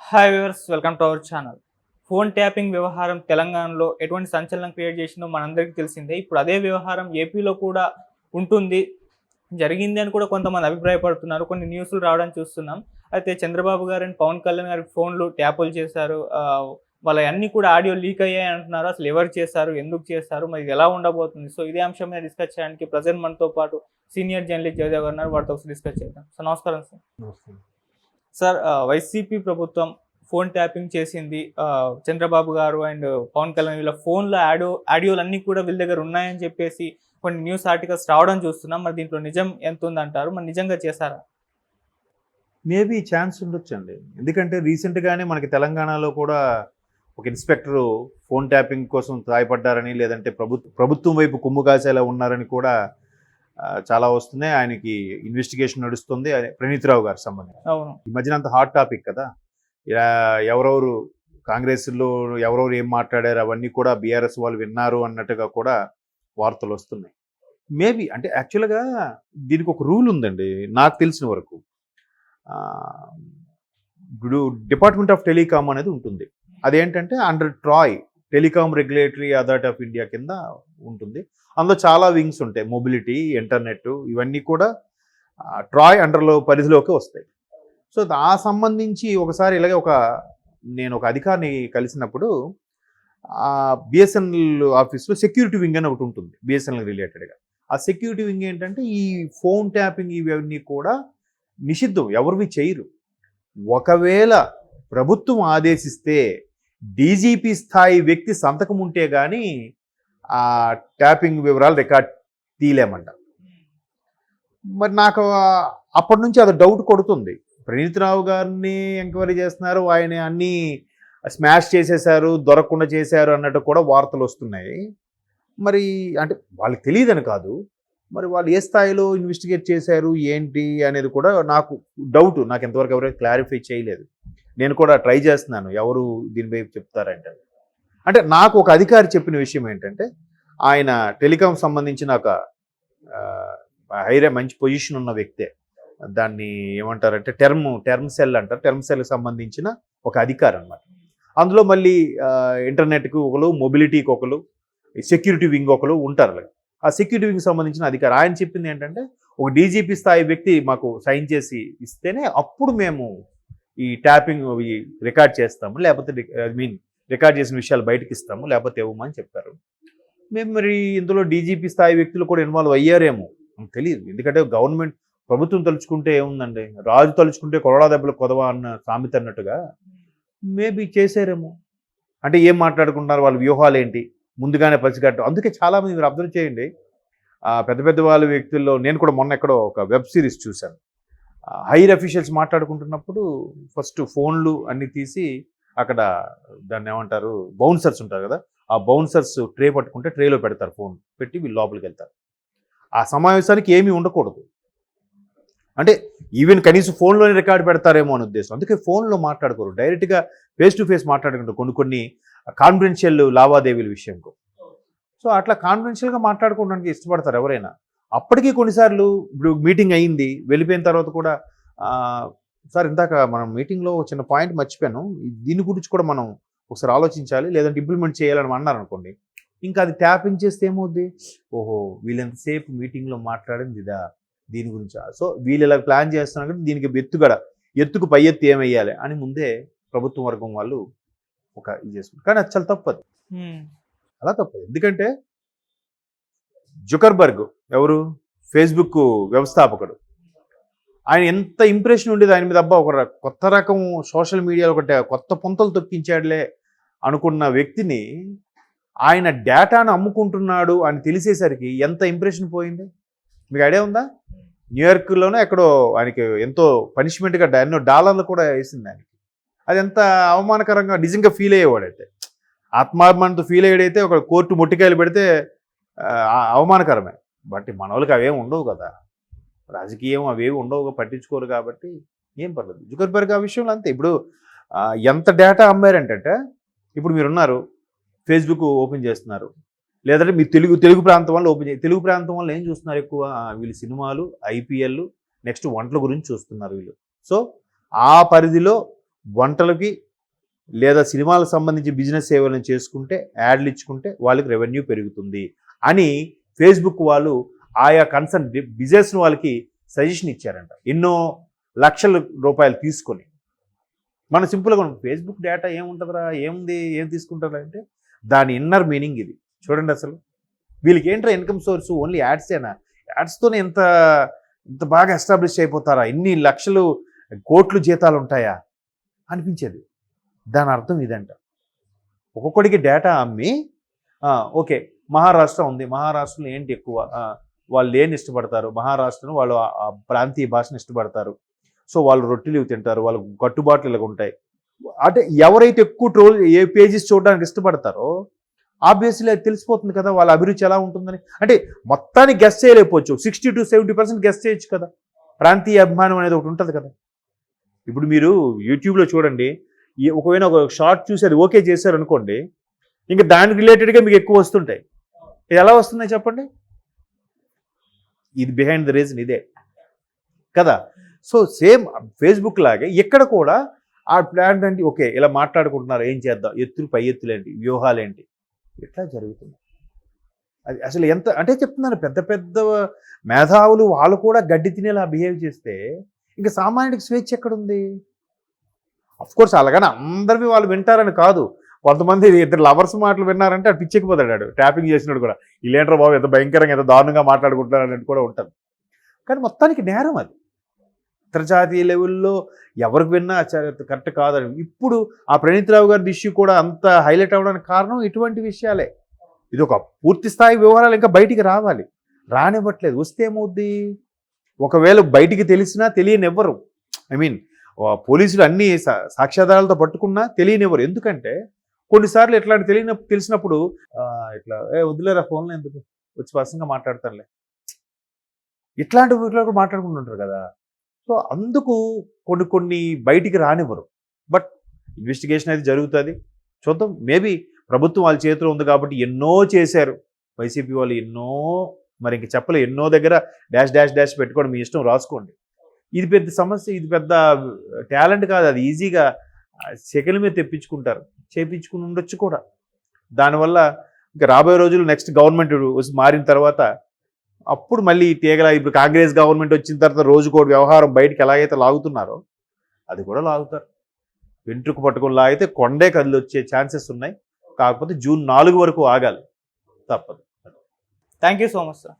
Hi viewers, welcome to our channel. Phone tapping వ్యవహారం తెలంగాణలో ఎటువంటి సంచలనం క్రియేట్ చేసిందో మనందరికీ తెలిసిందే. ఇప్పుడు అదే వ్యవహారం ఏపీలో కూడా ఉంటుంది, జరిగింది అని కూడా కొంతమంది అభిప్రాయపడుతున్నారు. కొన్ని న్యూస్లు రావడం చూస్తున్నాం. అయితే చంద్రబాబు గారు అండ్ పవన్ కళ్యాణ్ గారి ఫోన్లు ట్యాపులు చేశారు. వాళ్ళ అన్నీ కూడా ఆడియో లీక్ అయ్యాయి అంటున్నారు. అసలు ఎవరు చేశారు, ఎందుకు చేశారు, మరి ఇది ఎలా ఉండబోతుంది? సో ఇదే అంశం మీద డిస్కస్ చేయడానికి ప్రజెంట్ మనతో పాటు సీనియర్ జర్నలిస్ట్ జయదేవ్ గారు ఉన్నారు. వారితో ఒకసారి డిస్కస్ చేద్దాం. సో నమస్కారం సార్. సార్, వైసీపీ ప్రభుత్వం ఫోన్ ట్యాపింగ్ చేసింది. చంద్రబాబు గారు అండ్ పవన్ కళ్యాణ్ వీళ్ళ ఫోన్లో ఆడియోలు అన్నీ కూడా వీళ్ళ దగ్గర ఉన్నాయని చెప్పేసి కొన్ని న్యూస్ ఆర్టికల్స్ రావడం చూస్తున్నాం. మరి దీంట్లో నిజం ఎంత ఉందంటారు? మరి నిజంగా చేశారా? మేబీ ఛాన్స్ ఉండొచ్చండి. ఎందుకంటే రీసెంట్గానే మనకి తెలంగాణలో కూడా ఒక ఇన్స్పెక్టరు ఫోన్ ట్యాపింగ్ కోసం సాయపడ్డారని, లేదంటే ప్రభుత్వం వైపు కుమ్ము కాసేలా ఉన్నారని కూడా చాలా వస్తున్నాయి. ఆయనకి ఇన్వెస్టిగేషన్ నడుస్తుంది. ప్రణీత్ రావు గారి సంబంధించి అవును, ఈ మధ్యన అంత హాట్ టాపిక్ కదా. ఎవరెవరు కాంగ్రెస్లో ఎవరెవరు ఏం మాట్లాడారు అవన్నీ కూడా బీఆర్ఎస్ వాళ్ళు విన్నారు అన్నట్టుగా కూడా వార్తలు వస్తున్నాయి. మేబీ అంటే యాక్చువల్గా దీనికి ఒక రూల్ ఉందండి నాకు తెలిసిన వరకు. ఇప్పుడు డిపార్ట్మెంట్ ఆఫ్ టెలికామ్ అనేది ఉంటుంది. అదేంటంటే under TRAI, telecom regulatory authority of India కింద ఉంటుంది. అందులో చాలా వింగ్స్ ఉంటాయి. మొబిలిటీ, ఇంటర్నెట్, ఇవన్నీ కూడా ట్రాయ్ అండర్లో పరిధిలోకి వస్తాయి. సో ఆ సంబంధించి ఒకసారి ఇలాగే నేను ఒక అధికారిని కలిసినప్పుడు బిఎస్ఎన్ఎల్ ఆఫీస్లో సెక్యూరిటీ వింగ్ అని ఒకటి ఉంటుంది బిఎస్ఎన్ఎల్ రిలేటెడ్గా. ఆ సెక్యూరిటీ వింగ్ ఏంటంటే ఈ ఫోన్ ట్యాపింగ్ ఇవన్నీ కూడా నిషిద్ధం, ఎవరివి చేయరు. ఒకవేళ ప్రభుత్వం ఆదేశిస్తే డీజీపీ స్థాయి వ్యక్తి సంతకం ఉంటే కానీ ఆ ట్యాపింగ్ వివరాలు రికార్డ్ తీయలేమంట. మరి నాకు అప్పటి నుంచి అది డౌట్ కొడుతుంది. ప్రణీత్ రావు గారిని ఎంక్వైరీ చేస్తున్నారు, ఆయన అన్నీ స్మాష్ చేసేశారు, దొరకకుండా చేశారు అన్నట్టు కూడా వార్తలు వస్తున్నాయి. మరి అంటే వాళ్ళకి తెలియదని కాదు, మరి వాళ్ళు ఏ స్థాయిలో ఇన్వెస్టిగేట్ చేశారు ఏంటి అనేది కూడా నాకు డౌట్. నాకు ఎంతవరకు ఎవరైతే క్లారిఫై చేయలేదు. నేను కూడా ట్రై చేస్తున్నాను ఎవరు దీనిపై చెప్తారంటే. అంటే నాకు ఒక అధికారి చెప్పిన విషయం ఏంటంటే, ఆయన టెలికాం సంబంధించిన ఒక మంచి పొజిషన్ ఉన్న వ్యక్తే. దాన్ని ఏమంటారంటే టర్మ్ సెల్ అంటారు. టర్మ్ సెల్కి సంబంధించిన ఒక అధికారి అనమాట. అందులో మళ్ళీ ఇంటర్నెట్కి ఒకరు, మొబిలిటీకి ఒకరు, సెక్యూరిటీ వింగ్ ఒకరు ఉంటారు. ఆ సెక్యూరిటీ వింగ్ సంబంధించిన అధికారి ఆయన చెప్పింది ఏంటంటే, ఒక డీజీపీ స్థాయి వ్యక్తి మాకు సైన్ చేసి ఇస్తేనే అప్పుడు మేము ఈ ట్యాపింగ్ రికార్డ్ చేస్తాము, లేకపోతే రికార్డ్ చేసిన విషయాలు బయటకు ఇస్తాము, లేకపోతే ఇవ్వమని చెప్పారు. మేము మరి ఇందులో డీజీపీ స్థాయి వ్యక్తులు కూడా ఇన్వాల్వ్ అయ్యారేమో తెలియదు. ఎందుకంటే గవర్నమెంట్, ప్రభుత్వం తలుచుకుంటే ఏముందండి, రాజు తలుచుకుంటే కొరడా దెబ్బలు కొదవా అన్న సామెత అన్నట్టుగా మేబీ చేశారేమో. అంటే ఏం మాట్లాడుకుంటున్నారు, వాళ్ళ వ్యూహాలు ఏంటి ముందుగానే పసిగట్టు. అందుకే చాలామంది మీరు అబ్జర్వ్ చేయండి, పెద్ద పెద్ద వాళ్ళ వ్యక్తుల్లో నేను కూడా మొన్న ఎక్కడో ఒక వెబ్ సిరీస్ చూశాను. హైర్ అఫీషియల్స్ మాట్లాడుకుంటున్నప్పుడు ఫస్ట్ ఫోన్లు అన్నీ తీసి అక్కడ దాన్ని ఏమంటారు, బౌన్సర్స్ ఉంటారు కదా, ఆ బౌన్సర్స్ ట్రే పట్టుకుంటే ట్రేలో పెడతారు, ఫోన్ పెట్టి వీళ్ళు లోపలికి వెళ్తారు. ఆ సమావేశానికి ఏమీ ఉండకూడదు. అంటే ఈవెన్ కనీసం ఫోన్లోనే రికార్డు పెడతారేమో అని ఉద్దేశం. అందుకే ఫోన్లో మాట్లాడుకోరు, డైరెక్ట్గా ఫేస్ టు ఫేస్ మాట్లాడుకుంటారు కొన్ని కాన్ఫిడెన్షియల్ లావాదేవీల విషయంకు. సో అట్లా కాన్ఫిడెన్షియల్గా మాట్లాడుకోవడానికి ఇష్టపడతారు ఎవరైనా. అప్పటికీ కొన్నిసార్లు ఇప్పుడు మీటింగ్ అయ్యింది, వెళ్ళిపోయిన తర్వాత కూడా సార్ ఇందాక మనం మీటింగ్లో చిన్న పాయింట్ మర్చిపోయాను, దీని గురించి కూడా మనం ఒకసారి ఆలోచించాలి, లేదంటే ఇంప్లిమెంట్ చేయాలని అన్నారు అనుకోండి. ఇంకా అది ట్యాపింగ్ చేస్తే ఏమవుద్ది, ఓహో వీళ్ళెంతసేపు మీటింగ్లో మాట్లాడింది ఇదా, దీని గురించి. సో వీళ్ళు ఇలా ప్లాన్ చేస్తున్నారు కాబట్టి దీనికి ఎత్తుకు పై ఎత్తు ఏమయ్యాలి అని ముందే ప్రభుత్వ వర్గం వాళ్ళు ఒక ఇది చేసుకుంటారు. కానీ అది చాలా తప్పదు, అలా తప్పదు. ఎందుకంటే జుకర్బర్గ్ ఎవరు, ఫేస్బుక్ వ్యవస్థాపకుడు, ఆయన ఎంత ఇంప్రెషన్ ఉండేది ఆయన మీద. అబ్బా ఒక కొత్త రకం సోషల్ మీడియాలో ఒకటి కొత్త పుంతలు తొక్కించాడులే అనుకున్న వ్యక్తిని ఆయన డేటాను అమ్ముకుంటున్నాడు అని తెలిసేసరికి ఎంత ఇంప్రెషన్ పోయింది మీకు ఐడియా ఉందా? న్యూయార్క్లోనే ఎక్కడో ఆయనకి ఎంతో పనిష్మెంట్గా ఎన్నో డాలర్లు కూడా వేసింది ఆయనకి. అది ఎంత అవమానకరంగా నిజంగా ఫీల్ అయ్యేవాడైతే, ఆత్మాభిమానంతో ఫీల్ అయ్యేడైతే ఒక కోర్టు మొట్టికాయలు పెడితే అవమానకరమే. బట్ మన వాళ్ళకి అవేమి ఉండవు కదా, రాజకీయం అవేవి ఉండవు, పట్టించుకోరు కాబట్టి ఏం పర్లేదు. జుకర్బర్గ్ ఆ విషయంలో అంతే. ఇప్పుడు ఎంత డేటా అమ్మారంటే, ఇప్పుడు మీరున్నారు ఫేస్బుక్ ఓపెన్ చేస్తున్నారు, లేదంటే మీ తెలుగు ప్రాంతం వల్ల ఓపెన్ చేయాలి. తెలుగు ప్రాంతం వల్ల ఏం చూస్తున్నారు ఎక్కువ, వీళ్ళు సినిమాలు, ఐపీఎల్, నెక్స్ట్ వంటల గురించి చూస్తున్నారు వీళ్ళు. సో ఆ పరిధిలో వంటలకి లేదా సినిమాలకు సంబంధించి బిజినెస్ సేవలను చేసుకుంటే యాడ్లు ఇచ్చుకుంటే వాళ్ళకి రెవెన్యూ పెరుగుతుంది అని ఫేస్బుక్ వాళ్ళు ఆయా కన్సర్న్ బిజినెస్ వాళ్ళకి సజెషన్ ఇచ్చారంట, ఎన్నో లక్షల రూపాయలు తీసుకొని. మనం సింపుల్గా ఫేస్బుక్ డేటా ఏముంటుందిరా, ఏముంది, ఏం తీసుకుంటారా అంటే దాని ఇన్నర్ మీనింగ్ ఇది. చూడండి అసలు వీళ్ళకి ఏంట్రా ఇన్కమ్ సోర్స్, ఓన్లీ యాడ్సేనా? యాడ్స్తోనే ఇంత బాగా ఎస్టాబ్లిష్ అయిపోతారా, ఇన్ని లక్షలు కోట్లు జీతాలు ఉంటాయా అనిపించేది. దాని అర్థం ఇదంట. ఒక్కొక్కడికి డేటా అమ్మి ఓకే మహారాష్ట్ర ఉంది, మహారాష్ట్రలో ఏంటి ఎక్కువ, వాళ్ళు ఏం ఇష్టపడతారు, మహారాష్ట్రను వాళ్ళు ఆ ప్రాంతీయ భాషను ఇష్టపడతారు, సో వాళ్ళు రొట్టెలు తింటారు, వాళ్ళ కట్టుబాట్లు ఇలాగ ఉంటాయి. అంటే ఎవరైతే ఎక్కువ ఏ పేజెస్ చూడడానికి ఇష్టపడతారో ఆబ్వియస్లీ అది తెలిసిపోతుంది కదా వాళ్ళ అభిరుచి ఎలా ఉంటుందని. అంటే మొత్తానికి గెస్ చేయలేకపోవచ్చు, 60 to 70% గెస్ చేయొచ్చు కదా. ప్రాంతీయ అభిమానం అనేది ఒకటి ఉంటుంది కదా. ఇప్పుడు మీరు యూట్యూబ్లో చూడండి, ఒకవేళ ఒక షార్ట్ చూసి అది ఓకే చేశారు అనుకోండి, ఇంకా దానికి రిలేటెడ్గా మీకు ఎక్కువ వస్తుంటాయి. ఎలా వస్తున్నాయి చెప్పండి? ఇది బిహైండ్ ద రీజన్ ఇదే కదా. సో సేమ్ ఫేస్బుక్ లాగే ఇక్కడ కూడా ఆ ప్లాన్ అంటే ఓకే ఇలా మాట్లాడుకుంటున్నారు, ఏం చేద్దాం, ఎత్తులు పై ఎత్తులేంటి, వ్యూహాలేంటి, ఎట్లా జరుగుతుంది. అది అసలు ఎంత అంటే చెప్తున్నాను, పెద్ద పెద్ద మేధావులు వాళ్ళు కూడా గడ్డి తినేలా బిహేవ్ చేస్తే ఇంకా సామాన్యుడికి స్వేచ్ఛ ఎక్కడుంది? అఫ్కోర్స్ అలాగని అందరివి వాళ్ళు వింటారని కాదు. కొంతమంది ఇద్దరు లవర్స్ మాటలు విన్నారంటే అది పిచ్చెక్కిపోతాడు, ట్యాపింగ్ చేసినాడు కూడా, ఇలేంటర్ బాబు ఎంత భయంకరంగా ఎంత దారుణంగా మాట్లాడుకుంటున్నారు అనేది కూడా ఉంటుంది. కానీ మొత్తానికి నేరం అది. అంతర్జాతీయ లెవెల్లో ఎవరికి విన్నా కరెక్ట్ కాదని. ఇప్పుడు ఆ ప్రణీత్రావు గారి ఇష్యూ కూడా అంత హైలైట్ అవ్వడానికి కారణం ఇటువంటి విషయాలే. ఇది ఒక పూర్తి స్థాయి వ్యవహారాలు ఇంకా బయటికి రావాలి, రానివ్వట్లేదు. వస్తే ఏమవుద్ది? ఒకవేళ బయటికి తెలిసినా తెలియనివ్వరు. ఐ మీన్ పోలీసులు అన్ని సాక్ష్యాధారాలతో పట్టుకున్నా తెలియనివ్వరు. ఎందుకంటే కొన్నిసార్లు ఇట్లాంటి తెలిసినప్పుడు ఇట్లా వదిలేరా ఫోన్లో ఎందుకు, వచ్చి పర్సనల్గా మాట్లాడతారులే, ఇట్లాంటి మాట్లాడుకుంటుంటారు కదా. సో అందుకు కొన్ని బయటికి రానివ్వరు. బట్ ఇన్వెస్టిగేషన్ అయితే జరుగుతుంది, చూద్దాం. మేబీ ప్రభుత్వం వాళ్ళ చేతిలో ఉంది కాబట్టి ఎన్నో చేశారు వైసీపీ వాళ్ళు, ఎన్నో మరి ఇంక చెప్పలే, ఎన్నో దగ్గర డాష్ పెట్టుకోండి, మీ ఇష్టం రాసుకోండి. ఇది పెద్ద సమస్య, ఇది పెద్ద టాలెంట్ కాదు, అది ఈజీగా సెకండ్ మీద తెప్పించుకుంటారు, చేపించుకుని ఉండొచ్చు కూడా. దానివల్ల ఇంకా రాబోయే రోజులు నెక్స్ట్ గవర్నమెంట్ మారిన తర్వాత అప్పుడు మళ్ళీ తీగల, ఇప్పుడు కాంగ్రెస్ గవర్నమెంట్ వచ్చిన తర్వాత రోజుకోటి వ్యవహారం బయటికి ఎలాగైతే లాగుతున్నారో అది కూడా లాగుతారు. వెంట్రుకు పట్టుకుని లాగితే కొండే కదిలి వచ్చే ఛాన్సెస్ ఉన్నాయి. కాకపోతే జూన్ 4 వరకు ఆగాలి, తప్పదు. Thank you so much sir.